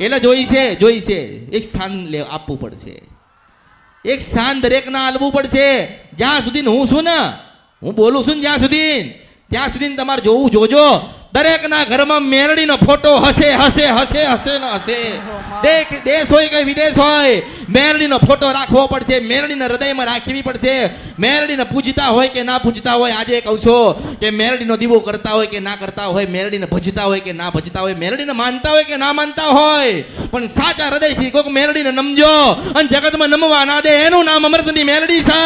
એટલે જોઈશે એક સ્થાન આપવું પડશે. એક સ્થાન દરેકના આલવું પડશે. જ્યાં સુધી હું છું ને, હું બોલું છું ને જ્યાં સુધી, ત્યાં સુધી તમારે જોવું જોજો. દરેકના ઘરમાં મેરડીનો ફોટો હશે હશે હશે હશે ને હશે. દેશ હોય કે વિદેશ હોય, મેરડીનો ફોટો રાખવો પડશે. મેરડીને હૃદયમાં રાખવી પડશે. મેરડીને પૂજતા હોય કે ના પૂજતા હોય, આજે કહું છું કે મેરડીનો દીવો કરતા હોય કે ના કરતા હોય, મેરડીને ભજતા હોય કે ના ભજતા હોય, મેરડીને માનતા હોય કે ના માનતા હોય, પણ સાચા હૃદયથી કોઈક મેરડીને નમજો અને જગતમાં નમવા ના દે. એનું નામ અમૃતની મેરડી છે.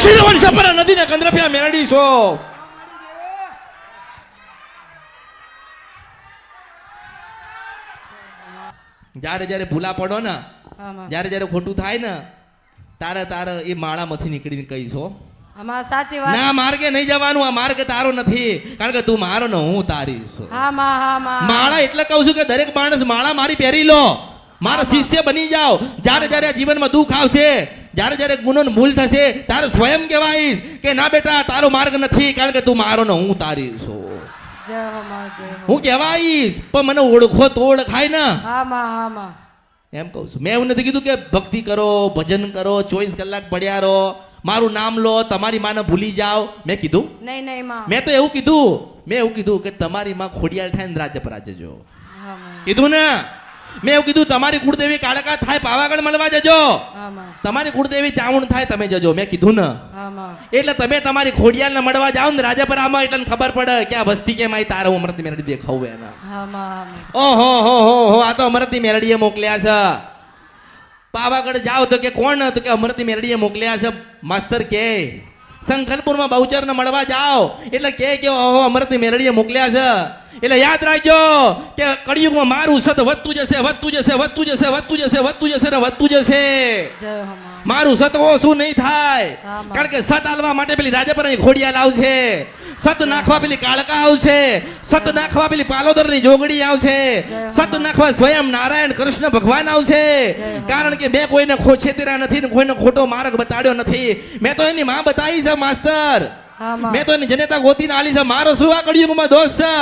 શિરવણ સપર નદીને કંદરફ્યા મેરડી છો. જ્યારે જ્યારે ભૂલા પડો ને, જ્યારે જ્યારે ખોટું થાય ને, તારે એ માળામાંથી નીકળીને કહીશો ના, માર્ગે નહીં જવાનું. આ માર્ગ તારો નથી, કારણ કે તું મારો ને હું તારી છું. માળા એટલે કહું છું કે દરેક માણસ માળા મારી પહેરી લો, મારા શિષ્ય બની જાઓ. જ્યારે જ્યારે જીવનમાં દુઃખ આવશે, જ્યારે જ્યારે ગુનો ભૂલ થશે, તારે સ્વયં કહેવાય કે ના બેટા તારો માર્ગ નથી, કારણ કે તું મારો ને હું તારી છું. હું કહેવાઈશ પણ મને ઓળખો તો ઓળખાય ને. એમ કહું છું. મેં એવું નથી કીધું કે ભક્તિ કરો, ભજન કરો, 24 કલાક પડ્યા રહો, મારું નામ લો, તમારી માને ભૂલી જાઓ. મેં કીધું નહીં. મેં તો એવું કીધું કે તમારી માં ખોડિયાર થાય ને રાજ્ય પર જજો. કીધું ને. મેં એવું કીધું તમારી કુળદેવી કાળકા થાય પાવાગઢ મળવા જજો. તમારી કુળદેવી ચાવણ થાય તમે જજો. મેં કીધું ને. એટલે તમે તમારી ખોડિયાર ને મળવા જાઓ ને રાજપરામાં, એટલે ખબર પડે કે આ વસ્તી કેમ આવી. તારે અમૃતની મેરડી દેખાવું એના. ઓહો હો હો, આ તો અમૃતની મેરડીએ મોકલ્યા છે. પાવાગઢ જાઓ તો કે કોણ? તો કે અમૃતની મેરડીએ મોકલ્યા છે. માસ્તર કે સંખલપુરમાં બહુચર ને મળવા જાઓ એટલે કે ઓહો અમૃતની મેરડીએ મોકલ્યા છે. એટલે યાદ રાખજો કે કળિયુગમાં મારું સત વધતું જશે, વધતું જશે, વધતું જશે, વધતું જશે, વધતું જશે ને વધતું જશે. મારું સત ઓછું નહીં થાય, કારણ કે સત આલવા માટે પેલી રાજપરાની ખોડિયાલ આવશે, સત નાખવા પેલી કાળકા આવશે, સત નાખવા પેલી પાલોદરની જોગડી આવશે, સત નાખવા સ્વયં નારાયણ કૃષ્ણ ભગવાન આવશે. કારણ કે મેં કોઈને છેતર્યા નથી ને કોઈને ખોટો માર્ગ બતાડ્યો નથી. મેં તો એની માં બતાવી છે માસ્તર. મેં તો એની જનેતા ગોતીને આલી છે. મારો શું આ કળિયુગમાં દોષ છે?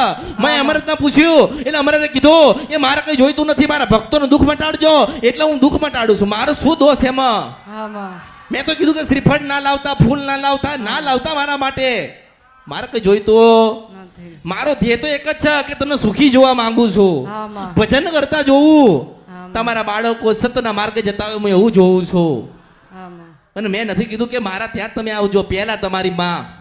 મેં અમરતને પૂછ્યું એટલે અમરતે કીધું એ મારે કઈ જોઈતું નથી, મારા ભક્તોનું દુઃખ મટાડજો એટલે હું દુઃખ મટાડું છું. મારો શું દોષ એમાં? મેં તો કીધું કે શ્રીફળ ના લાવતા, ફૂલ ના લાવતા મારા માટે. મારે કઈ જોઈતું. મારો ધ્યેય તો એક જ છે કે તમને સુખી જોવા માંગુ છું, ભજન કરતા જોવું, તમારા બાળકો સતના માર્ગે જતા હોય હું એવું જોઉં છું. અને મેં નથી કીધું કે મારા ત્યાં તમે આવજો, પહેલા તમારી માં